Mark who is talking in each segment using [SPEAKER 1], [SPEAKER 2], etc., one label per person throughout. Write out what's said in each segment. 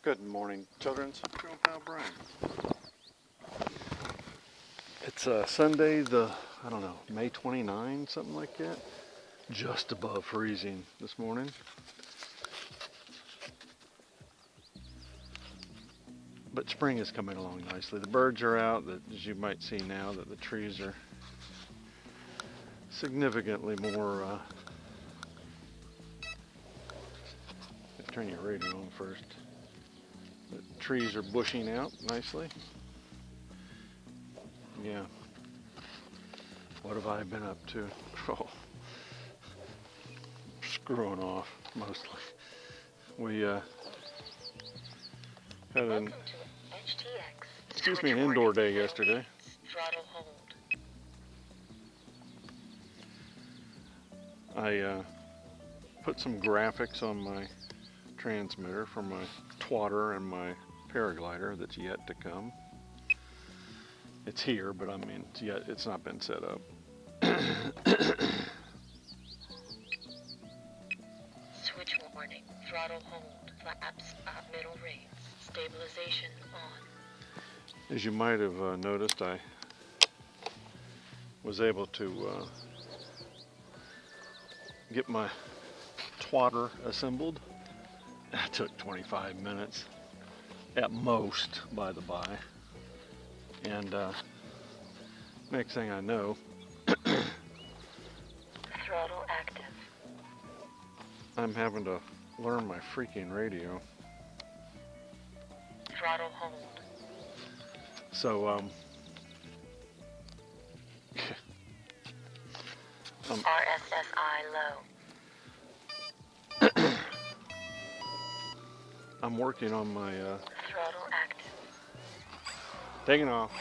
[SPEAKER 1] Good morning, children.
[SPEAKER 2] Grandpa Pal Brian.
[SPEAKER 1] It's Sunday, I don't know, May 29, something like that. Just above freezing this morning. But spring is coming along nicely. The birds are out, as you might see now, that the trees are significantly more... turn your radio on first. The trees are bushing out nicely. Yeah. What have I been up to? Oh, screwing off mostly. We had an indoor day yesterday.
[SPEAKER 3] Throttle hold.
[SPEAKER 1] I put some graphics on my transmitter for my twatter and my paraglider that's yet to come. It's here, but I mean, it's not been set up.
[SPEAKER 3] Switch warning. Throttle hold. Flaps up. Middle rates. Stabilization on.
[SPEAKER 1] As you might have noticed, I was able to get my twatter assembled. That took 25 minutes at most, by the by. And next thing I know,
[SPEAKER 3] Throttle active.
[SPEAKER 1] I'm having to learn my freaking radio.
[SPEAKER 3] Throttle hold.
[SPEAKER 1] So
[SPEAKER 3] RSSI low.
[SPEAKER 1] I'm working on my
[SPEAKER 3] Throttle active.
[SPEAKER 1] taking off.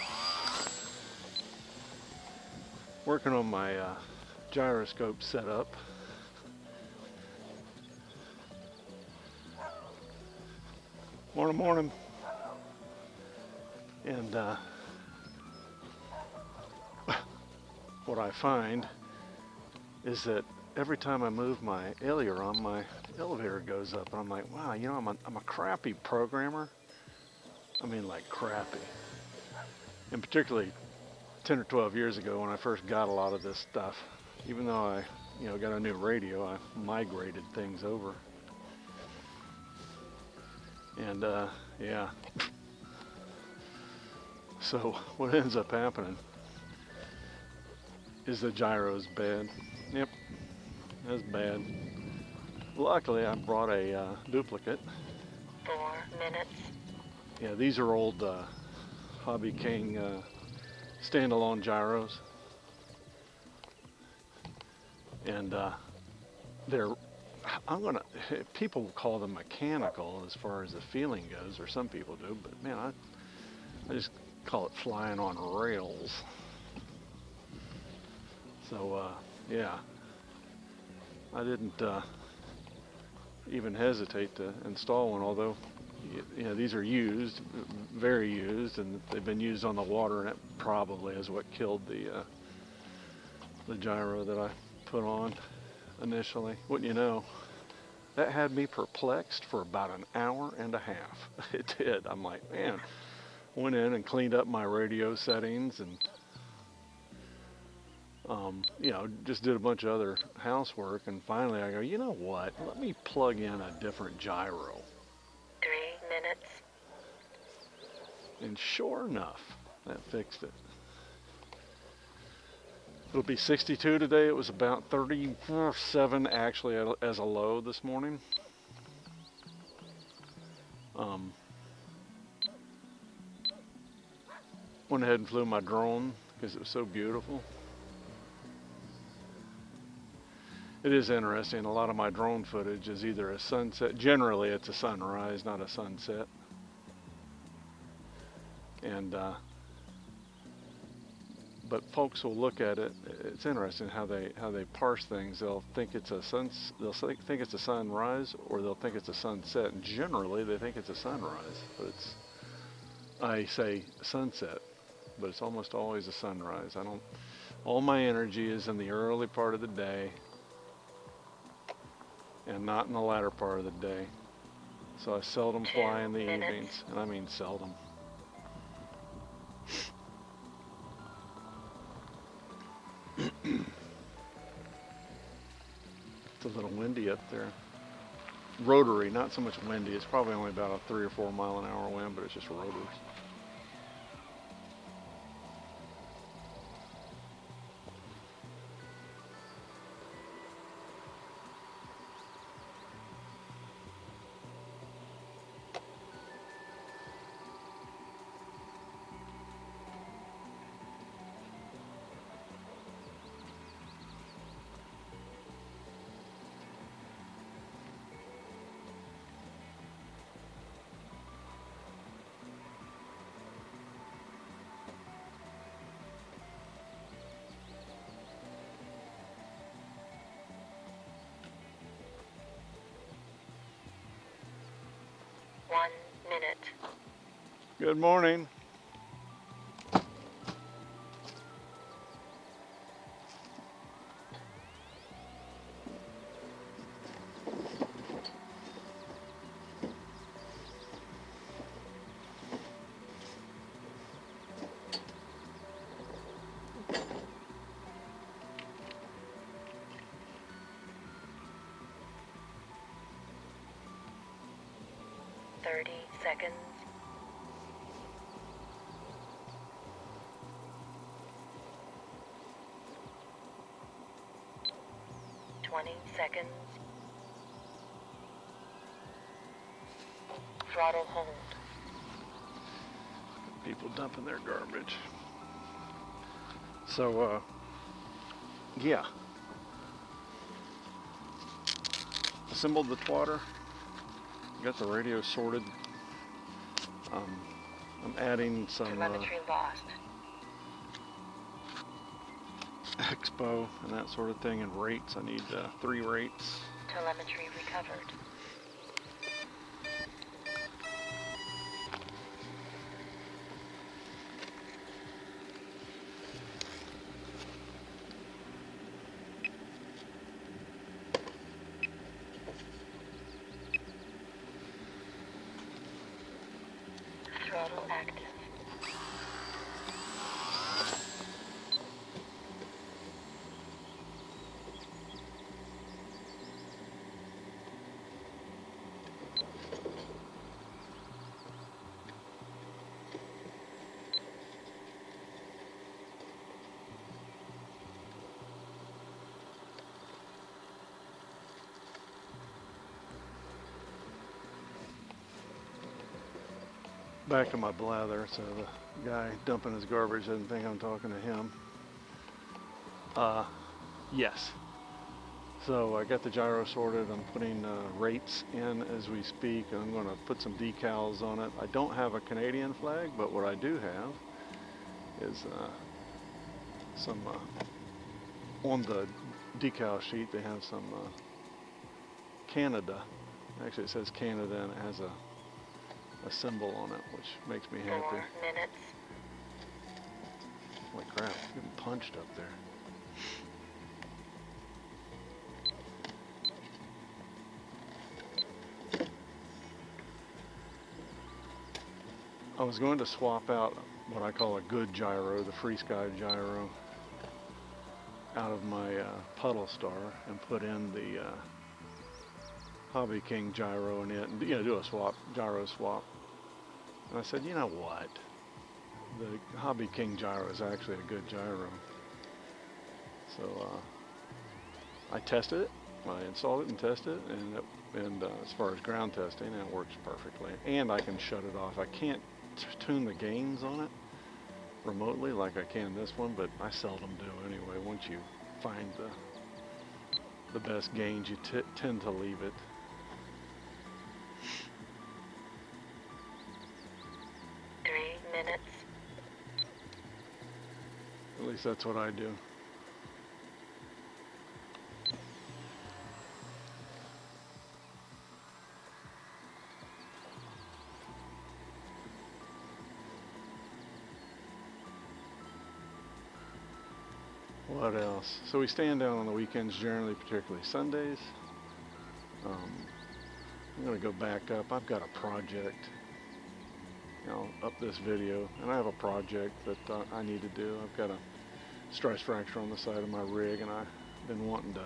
[SPEAKER 1] Working on my gyroscope setup. Morning. And what I find is that every time I move my aileron, my elevator goes up, and I'm like, wow, you know, I'm a crappy programmer. I mean, like crappy. And particularly 10 or 12 years ago when I first got a lot of this stuff, even though I, got a new radio, I migrated things over. And yeah. So what ends up happening is the gyro's bad. Yep, that's bad. Luckily, I brought a duplicate.
[SPEAKER 3] 4 minutes.
[SPEAKER 1] Yeah, these are old Hobby King standalone gyros. And people call them mechanical as far as the feeling goes, or some people do, but man, I just call it flying on rails. So, yeah, I didn't even hesitate to install one, although, these are used, very used, and they've been used on the water, and it probably is what killed the gyro that I put on initially. Wouldn't you know? That had me perplexed for about an hour and a half. It did. I'm like, man, went in and cleaned up my radio settings and just did a bunch of other housework, and finally I go, you know what, let me plug in a different gyro.
[SPEAKER 3] 3 minutes.
[SPEAKER 1] And sure enough, that fixed it. It'll be 62 today. It was about 37 actually as a low this morning. Went ahead and flew my drone because it was so beautiful. It is interesting. A lot of my drone footage is either a sunset. Generally, it's a sunrise, not a sunset. And but folks will look at it. It's interesting how they parse things. They'll think it's a think it's a sunrise, or they'll think it's a sunset. And generally, they think it's a sunrise, but I say sunset, but it's almost always a sunrise. All my energy is in the early part of the day, and not in the latter part of the day. So I seldom fly in the
[SPEAKER 3] 2 minutes.
[SPEAKER 1] evenings, and I mean seldom. It's a little windy up there. Rotary, not so much windy. It's probably only about a 3 or 4 mile an hour wind, but it's just rotors.
[SPEAKER 3] One minute.
[SPEAKER 1] Good morning.
[SPEAKER 3] Seconds. Seconds. Throttle hold.
[SPEAKER 1] People dumping their garbage. So, yeah. Assembled the twatter. Got the radio sorted. I'm adding some
[SPEAKER 3] Telemetry lost.
[SPEAKER 1] expo and that sort of thing, and rates. I need 3 rates.
[SPEAKER 3] Telemetry recovered. Throttle active.
[SPEAKER 1] Back to my blather, so the guy dumping his garbage doesn't think I'm talking to him. Yes. So I got the gyro sorted. I'm putting rates in as we speak, and I'm going to put some decals on it. I don't have a Canadian flag, but what I do have is some on the decal sheet. They have some Canada. Actually, it says Canada, and it has a symbol on it, which makes me
[SPEAKER 3] 4
[SPEAKER 1] happy.
[SPEAKER 3] minutes.
[SPEAKER 1] Holy crap, getting punched up there. I was going to swap out what I call a good gyro, the Free Sky gyro, out of my Puddle Star and put in the Hobby King gyro in it, and do a swap, gyro swap. And I said, you know what? The Hobby King gyro is actually a good gyro. So I tested it. I installed it and tested it, and as far as ground testing, it works perfectly. And I can shut it off. I can't tune the gains on it remotely like I can this one, but I seldom do anyway. Once you find the best gains, you tend to leave it. At least that's what I do. What else? So we stand down on the weekends generally, particularly Sundays. I'm going to go back up. I've got a project, you know, up this video, and I have a project that I need to do. I've got a stress fracture on the side of my rig, and I've been wanting to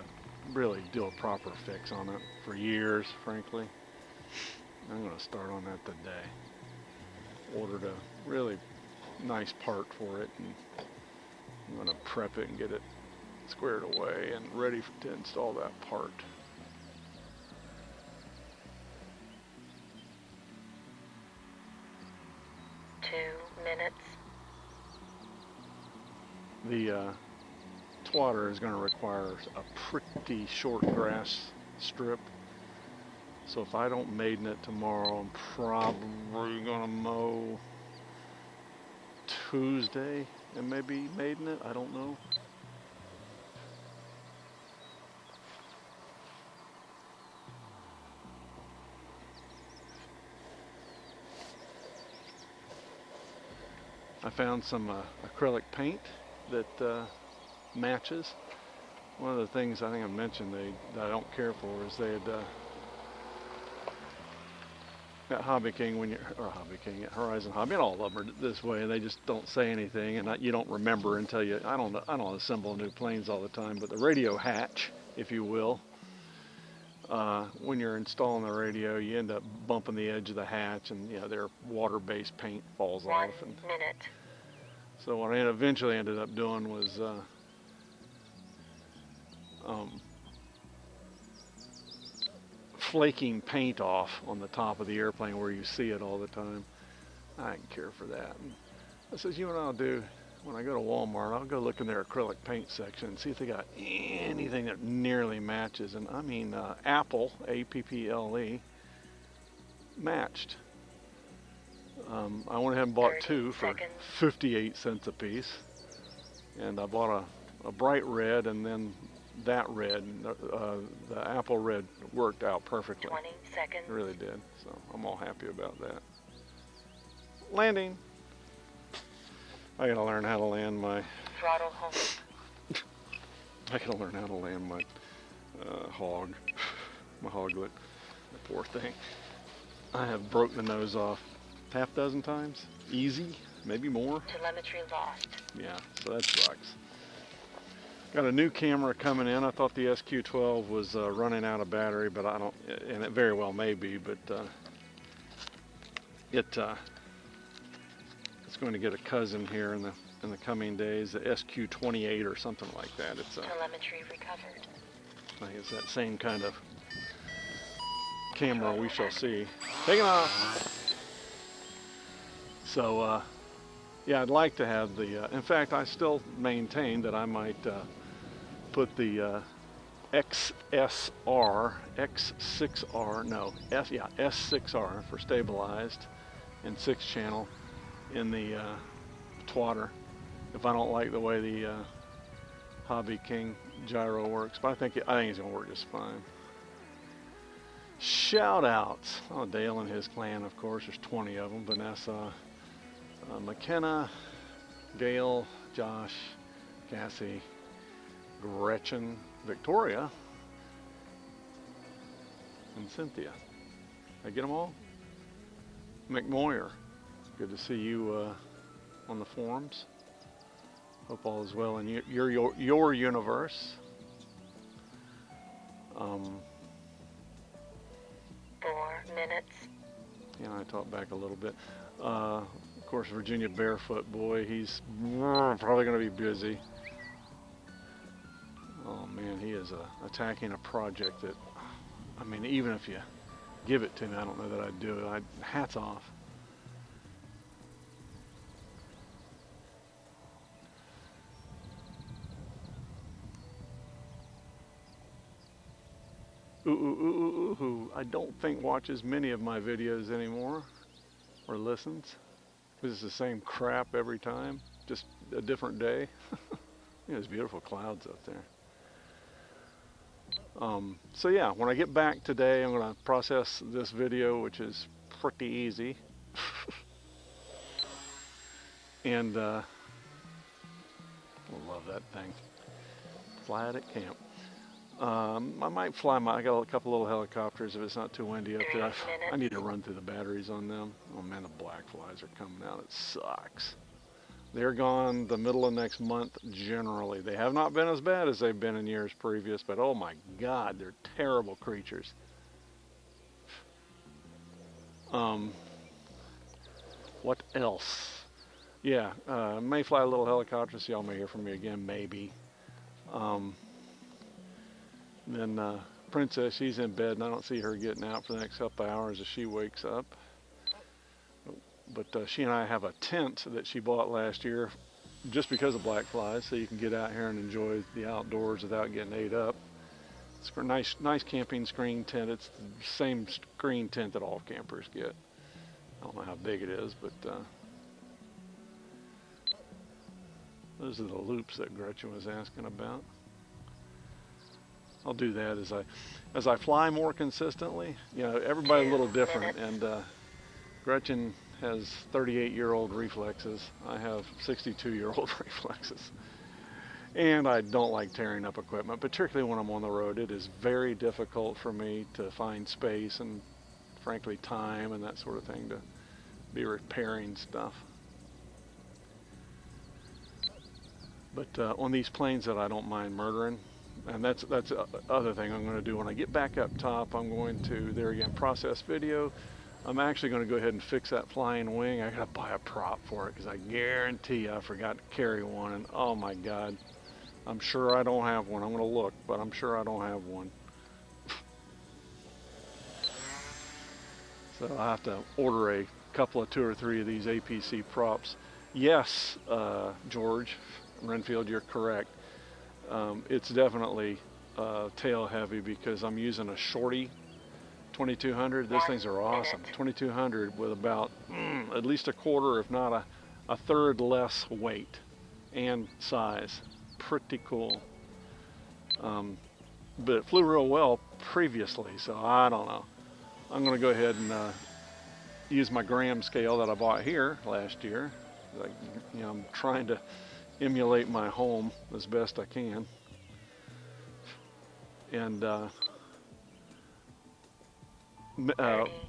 [SPEAKER 1] really do a proper fix on it for years, frankly. I'm going to start on that today. Ordered a really nice part for it, and I'm going to prep it and get it squared away and ready to install that part.
[SPEAKER 3] Minutes.
[SPEAKER 1] The twatter is going to require a pretty short grass strip, so if I don't maiden it tomorrow, I'm probably going to mow Tuesday and maybe maiden it. I don't know. I found some acrylic paint that matches. One of the things I think I mentioned that I don't care for is they had at Hobby King, or Hobby King, at Horizon Hobby, and all of them are this way, and they just don't say anything, and you don't remember until you. I don't assemble new planes all the time, but the radio hatch, if you will, when you're installing the radio, you end up bumping the edge of the hatch, and you know their water-based paint falls off.
[SPEAKER 3] 1 minute.
[SPEAKER 1] So what I eventually ended up doing was flaking paint off on the top of the airplane where you see it all the time. I didn't care for that. And I says, you know what I'll do? When I go to Walmart, I'll go look in their acrylic paint section and see if they got anything that nearly matches. And I mean, Apple, A-P-P-L-E, matched. I went ahead and bought 2 for 58 cents a piece. And I bought a bright red and then that red. The Apple red worked out perfectly.
[SPEAKER 3] 20 seconds.
[SPEAKER 1] It really did. So I'm all happy about that. Landing. I gotta learn how to land my.
[SPEAKER 3] Throttle home.
[SPEAKER 1] I gotta learn how to land my hog, my hoglet. The poor thing. I have broken the nose off half dozen times, easy, maybe more.
[SPEAKER 3] Telemetry lost.
[SPEAKER 1] Yeah, so that sucks. Got a new camera coming in. I thought the SQ12 was running out of battery, but I don't, and it very well may be, but it's going to get a cousin here in the coming days, the SQ28 or something like that. It's
[SPEAKER 3] telemetry recovered.
[SPEAKER 1] I think it's that same kind of camera. We shall see. Taking off. So yeah, I'd like to have the. In fact, I still maintain that I might put the XSR, X6R, no, S6R for stabilized and 6-channel in the twatter if I don't like the way the Hobby King gyro works, but I think it's gonna work just fine. Shout outs. Oh, Dale and his clan, of course. There's 20 of them. Vanessa, McKenna, Gail, Josh, Cassie, Gretchen, Victoria, and Cynthia. Did I get them all? McMoyer, good to see you on the forums. Hope all is well in your universe.
[SPEAKER 3] 4 minutes.
[SPEAKER 1] Yeah, I talked back a little bit. Of course, Virginia Barefoot Boy, he's probably going to be busy. Oh man, he is attacking a project that, I mean, even if you give it to me, I don't know that I'd do it. Hats off. Who I don't think watches many of my videos anymore, or listens, because it's the same crap every time, just a different day. There's beautiful clouds up there. So yeah, when I get back today, I'm going to process this video, which is pretty easy. And I love that thing. Fly it at camp. I might fly I got a couple little helicopters if it's not too windy up there. I need to run through the batteries on them. Oh man, the black flies are coming out. It sucks. They're gone the middle of next month generally. They have not been as bad as they've been in years previous, but oh my God, they're terrible creatures. What else? Yeah, may fly a little helicopter, so y'all may hear from me again, maybe. Then Princess, she's in bed, and I don't see her getting out for the next couple hours as she wakes up. But she and I have a tent that she bought last year just because of black flies, so you can get out here and enjoy the outdoors without getting ate up. It's a nice camping screen tent. It's the same screen tent that all campers get. I don't know how big it is, but those are the loops that Gretchen was asking about. I'll do that as I fly more consistently. You know, everybody's a little different, and Gretchen has 38-year-old reflexes. I have 62-year-old reflexes. And I don't like tearing up equipment, particularly when I'm on the road. It is very difficult for me to find space and, frankly, time and that sort of thing to be repairing stuff. But on these planes that I don't mind murdering, and that's the other thing I'm going to do when I get back up top. I'm going to, there again, process video. I'm actually going to go ahead and fix that flying wing. I got to buy a prop for it because I guarantee I forgot to carry one. And oh my God, I'm sure I don't have one. I'm going to look, but I'm sure I don't have one. So I have to order a couple of 2 or 3 of these APC props. Yes, George Renfield, you're correct. It's definitely tail heavy because I'm using a shorty 2200. These things are awesome. 2200 with about at least a quarter, if not a third less weight and size. Pretty cool. But it flew real well previously, so I don't know. I'm going to go ahead and use my gram scale that I bought here last year. Like, you know, I'm trying to emulate my home as best I can. And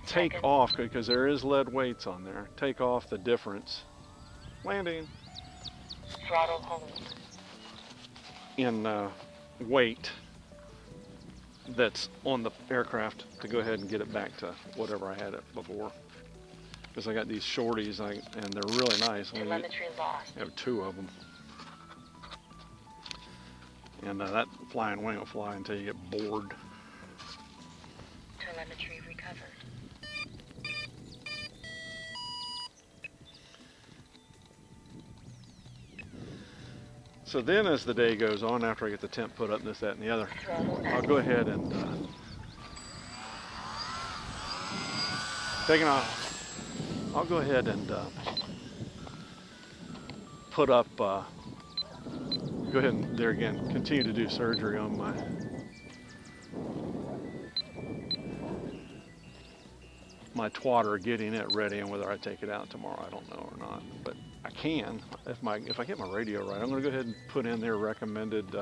[SPEAKER 1] take off, because there is lead weights on there, take off the difference. Landing.
[SPEAKER 3] Throttle hold.
[SPEAKER 1] In weight that's on the aircraft to go ahead and get it back to whatever I had it before. Because I got these shorties and they're really nice.
[SPEAKER 3] Telemetry lost.
[SPEAKER 1] I have 2 of them. And that flying wing will fly until you get bored.
[SPEAKER 3] Telemetry recovered.
[SPEAKER 1] So then as the day goes on, after I get the tent put up and this, that, and the other, I'll go ahead and taking off. I'll go ahead and put up, go ahead and there again, continue to do surgery on my twatter, getting it ready, and whether I take it out tomorrow, I don't know or not. But I can, if I get my radio right. I'm going to go ahead and put in their recommended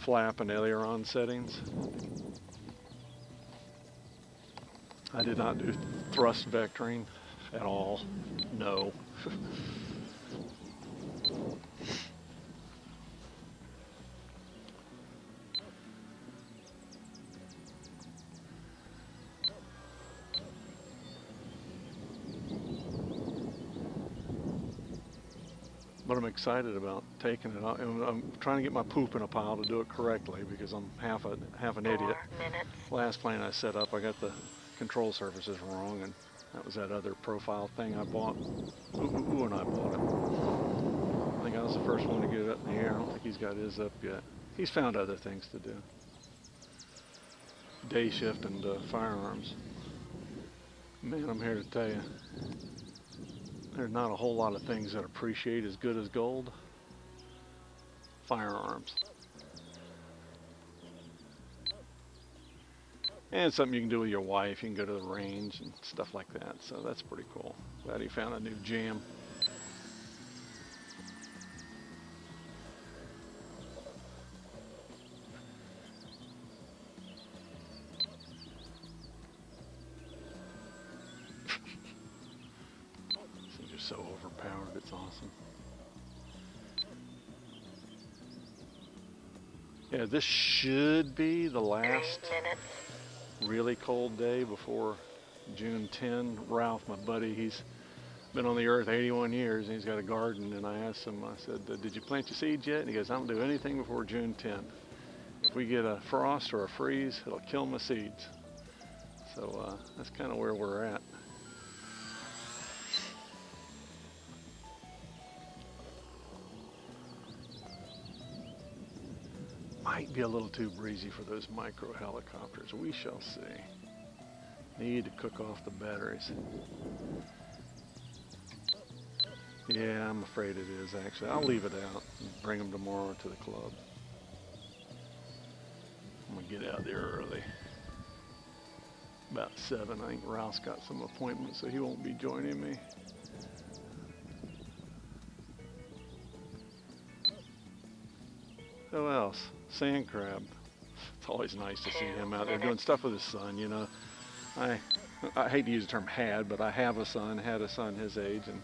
[SPEAKER 1] flap and aileron settings. I did not do thrust vectoring at all. No. But I'm excited about taking it out. I'm trying to get my poop in a pile to do it correctly because I'm half an idiot.
[SPEAKER 3] 4 minutes.
[SPEAKER 1] Last plane I set up, I got the control surfaces wrong, and that was that other profile thing I bought. Ooh, and I bought it. I think I was the first one to get it up in the air. I don't think he's got his up yet. He's found other things to do. Day shift and firearms. Man, I'm here to tell you, there's not a whole lot of things that appreciate as good as gold. Firearms. And something you can do with your wife. You can go to the range and stuff like that. So that's pretty cool. Glad he found a new jam. It's awesome. Yeah, this should be the
[SPEAKER 3] 3
[SPEAKER 1] last
[SPEAKER 3] minutes.
[SPEAKER 1] really cold day before June 10. Ralph, my buddy, he's been on the earth 81 years and he's got a garden, and I asked him, I said, did you plant your seeds yet? And he goes, I don't do anything before June 10. If we get a frost or a freeze, it'll kill my seeds. So that's kind of where we're at. Might be a little too breezy for those micro helicopters. We shall see. Need to cook off the batteries. Yeah, I'm afraid it is actually. I'll leave it out and bring them tomorrow to the club. I'm gonna get out there early. About 7. I think Ralph's got some appointments, so he won't be joining me. Who else? Sand crab. It's always nice to see him out there doing stuff with his son, you know. I hate to use the term had, but I have a son, had a son his age, and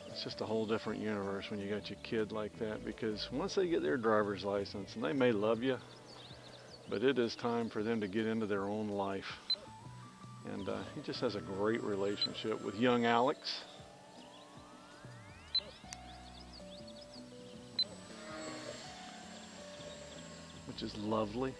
[SPEAKER 1] it's just a whole different universe when you got your kid like that, because once they get their driver's license, and they may love you, but it is time for them to get into their own life. And he just has a great relationship with young Alex. Which is lovely.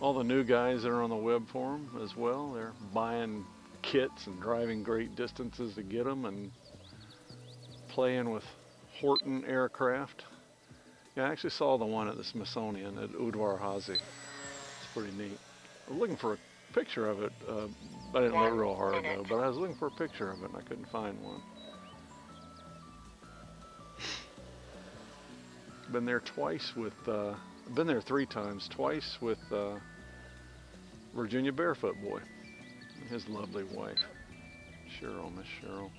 [SPEAKER 1] All the new guys that are on the web forum as well, they're buying kits and driving great distances to get them and playing with Horton aircraft. Yeah, I actually saw the one at the Smithsonian at Hoooorrible. It's pretty neat. I was looking for a picture of it, but I didn't look real hard though, but I was looking for a picture of it and I couldn't find one. Been there twice with, been there 3 times, twice with Virginia Barefoot Boy, and his lovely wife, Cheryl, Miss Cheryl.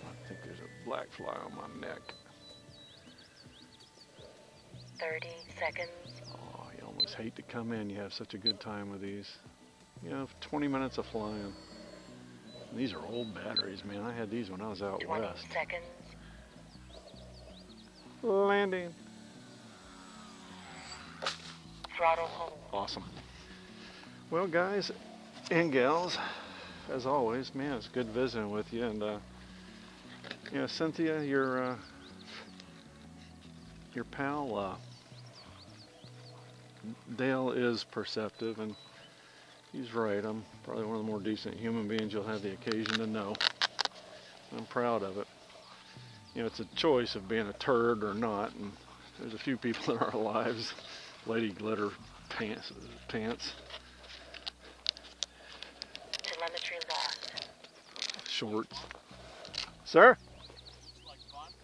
[SPEAKER 1] I think there's a black fly on my neck.
[SPEAKER 3] 30 seconds.
[SPEAKER 1] Oh, you almost hate to come in. You have such a good time with these. You know, 20 minutes of flying. And these are old batteries, man. I had these when I was out
[SPEAKER 3] 20
[SPEAKER 1] west.
[SPEAKER 3] seconds.
[SPEAKER 1] Landing.
[SPEAKER 3] Throttle hold.
[SPEAKER 1] Awesome. Well, guys and gals, as always, man, it's good visiting with you. And, you know, Cynthia, your pal, Dale is perceptive, and he's right. I'm probably one of the more decent human beings you'll have the occasion to know. I'm proud of it. You know, it's a choice of being a turd or not, and there's a few people in our lives. Lady Glitter pants.
[SPEAKER 3] Telemetry lost.
[SPEAKER 1] Shorts. Sir?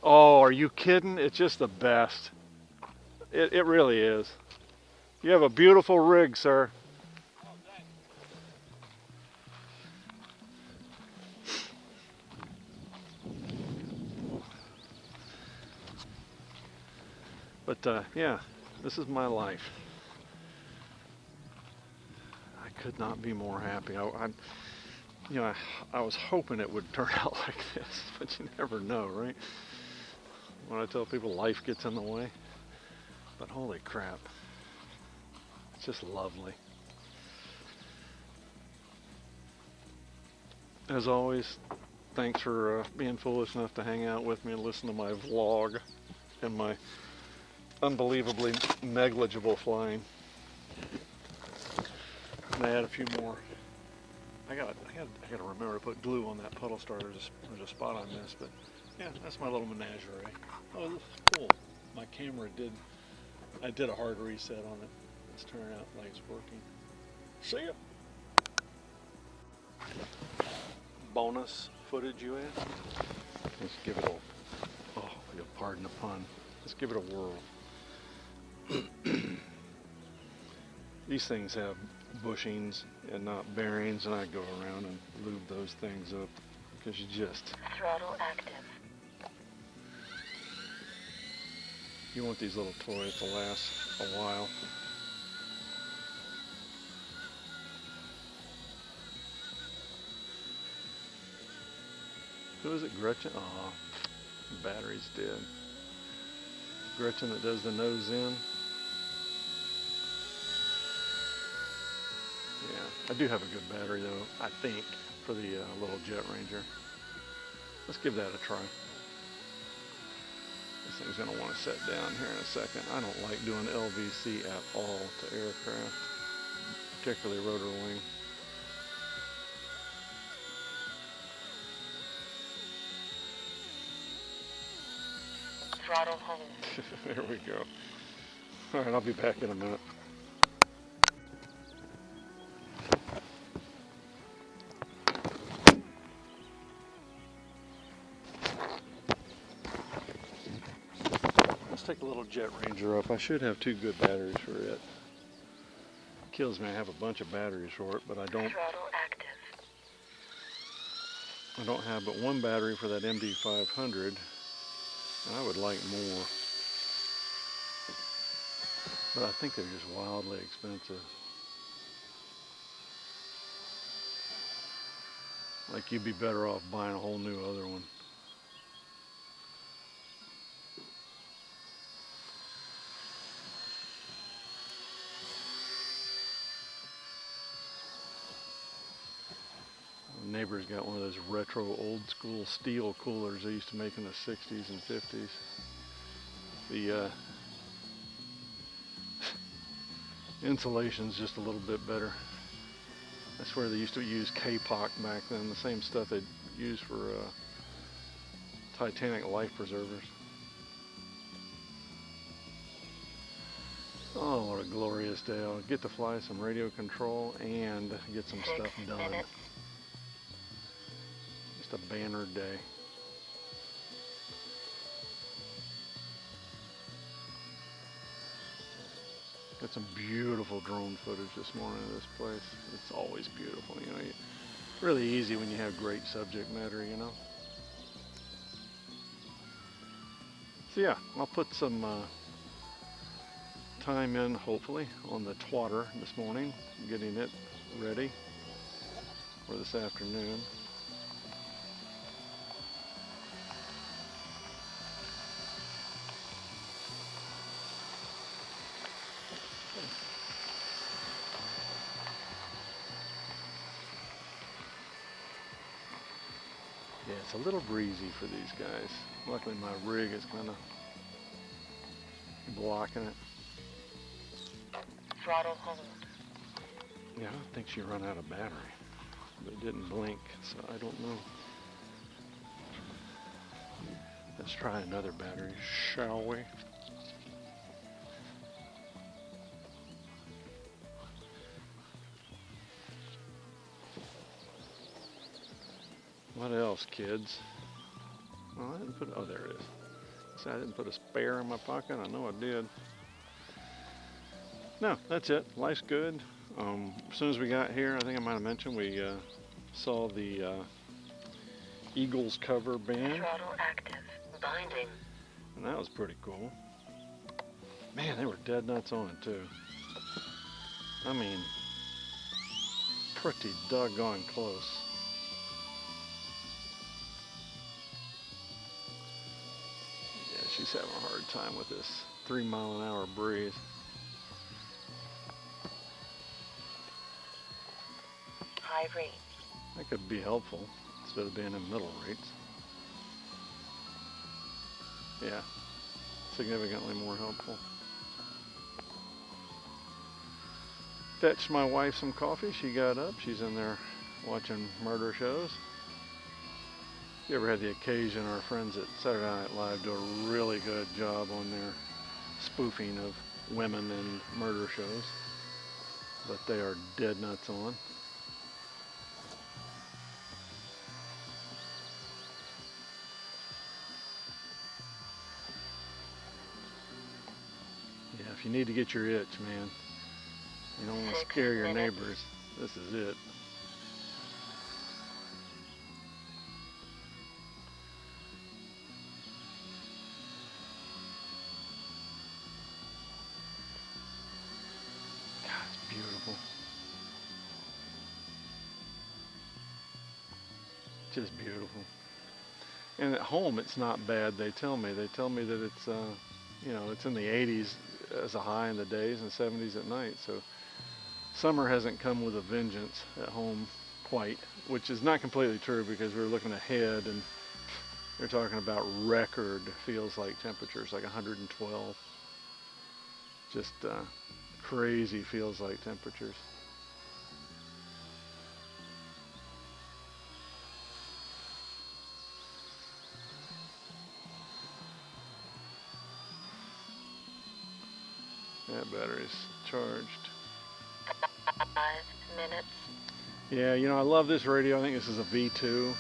[SPEAKER 1] Oh, are you kidding? It's just the best. It really is. You have a beautiful rig, sir. But yeah, this is my life. I could not be more happy. I was hoping it would turn out like this, but you never know, right? When I tell people life gets in the way, but holy crap, it's just lovely. As always, thanks for being foolish enough to hang out with me and listen to my vlog and my unbelievably negligible flying. And I add a few more. I gotta remember to put glue on that puddle starter. There's a spot I missed, but yeah, that's my little menagerie. Oh, this is cool. My camera I did a hard reset on it. It's turning out like it's working. See ya. Bonus footage you add. Let's give it a, oh, you'll pardon the pun. Let's give it a whirl. These things have bushings and not bearings, and I go around and lube those things up because you just...
[SPEAKER 3] Throttle active.
[SPEAKER 1] You want these little toys to last a while. Who is it, Gretchen? Oh, the battery's dead. Gretchen that does the nose in. Yeah, I do have a good battery though, I think, for the little Jet Ranger. Let's give that a try. This thing's going to want to set down here in a second. I don't like doing LVC at all to aircraft, particularly rotor wing.
[SPEAKER 3] Throttle hold.
[SPEAKER 1] There we go. All right, I'll be back in a minute. Let's take a little Jet Ranger up. I should have 2 good batteries for it. Kills me, I have a bunch of batteries for it, but I don't have but 1 battery for that MD500, and I would like more. But I think they're just wildly expensive. Like, you'd be better off buying a whole new other one. The neighbor's got one of those retro old school steel coolers they used to make in the 60s and 50s. The insulation's just a little bit better. I swear they used to use K-Pock back then, the same stuff they'd use for Titanic life preservers. Oh, what a glorious day. I'll get to fly some radio control and get some stuff done. Just a banner day. Got some beautiful drone footage this morning of this place. It's always beautiful, you know. Really easy when you have great subject matter, you know. So yeah, I'll put some time in, hopefully, on the twatter this morning, getting it ready for this afternoon. Yeah, it's a little breezy for these guys. Luckily my rig is kind of blocking it.
[SPEAKER 3] Throttle hold.
[SPEAKER 1] Yeah, I think she run out of battery, but it didn't blink, so I don't know. Let's try another battery, shall we? What else, kids? Well, I didn't put, oh, there it is. See, I didn't put a spare in my pocket. I know I did. No, that's it. Life's good. As soon as we got here, I think I might have mentioned, we saw the Eagles cover band.
[SPEAKER 3] Throttle active. Binding.
[SPEAKER 1] And that was pretty cool. Man, they were dead nuts on it, too. I mean, pretty doggone close. She's having a hard time with this 3-mile-an-hour breeze.
[SPEAKER 3] High rates.
[SPEAKER 1] That could be helpful instead of being in middle rates. Yeah, significantly more helpful. Fetched my wife some coffee. She got up. She's in there watching murder shows. If you ever had the occasion, our friends at Saturday Night Live do a really good job on their spoofing of women in murder shows, but they are dead nuts on. Yeah, if you need to get your itch, man, You don't want to
[SPEAKER 3] 6
[SPEAKER 1] scare your
[SPEAKER 3] minutes.
[SPEAKER 1] neighbors. This is it. God, it's beautiful. Just beautiful. And at home, it's not bad. They tell me that it's, you know, it's in the 80s as a high in the days and 70s at night. So summer hasn't come with a vengeance at home quite, which is not completely true because we're looking ahead and they're talking about record feels like temperatures, like 112. Just crazy feels like temperatures. That battery's charged.
[SPEAKER 3] 5 minutes.
[SPEAKER 1] Yeah, you know, I love this radio. I think this is a V2.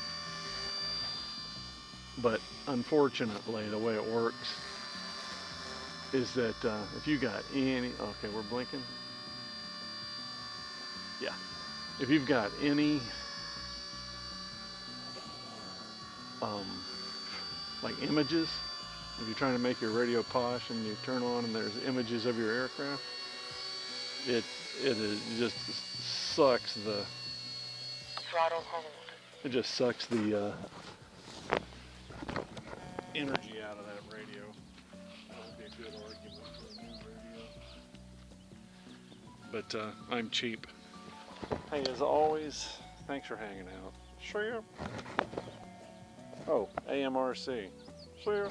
[SPEAKER 1] But unfortunately, the way it works is that if you got any... Okay, we're blinking. Yeah. If you've got any... like images, if you're trying to make your radio posh and you turn on and there's images of your aircraft, it just sucks the...
[SPEAKER 3] Throttle hold.
[SPEAKER 1] It just sucks the energy out of that radio. That would be a good argument for a new radio. But I'm cheap. Hey, as always, thanks for hanging out. See ya. Oh, AMRC. See ya.